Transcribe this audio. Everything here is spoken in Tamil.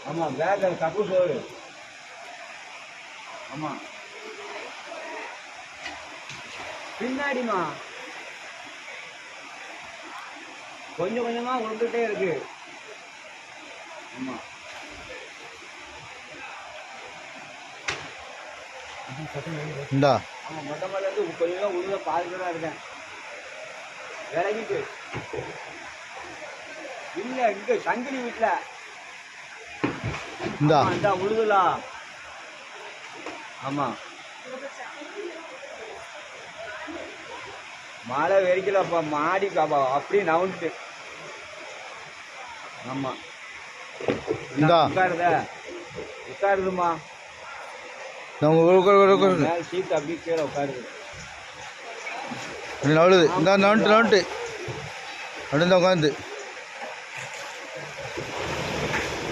ஆமா பேக் கப்பு சோறு. ஆமா பின்னாடிமா கொஞ்சம் கொஞ்சமா விட்டுட்டே இருக்கு. ஆமா இந்தா ஆமா மொட்டை மேல இருந்து கொஞ்சம் உள்ள பாதுகாப்பா இருக்கேன். விலகிட்டு இல்ல இங்க சங்கிலி வீட்டுல இந்தா இந்த உழுதுலா. ஆமா மழை வெறிக்கலப்பா மாடி பாப்பா அப்படியே நவுந்துட்டு. ஆமா இந்தா உட்காருத உட்காருதுமா மேல சீட்டு அப்படியே கீழே உட்காருது. நவுளுது இந்த நவுண்டு நவுண்டு அப்படி தான் உட்காந்து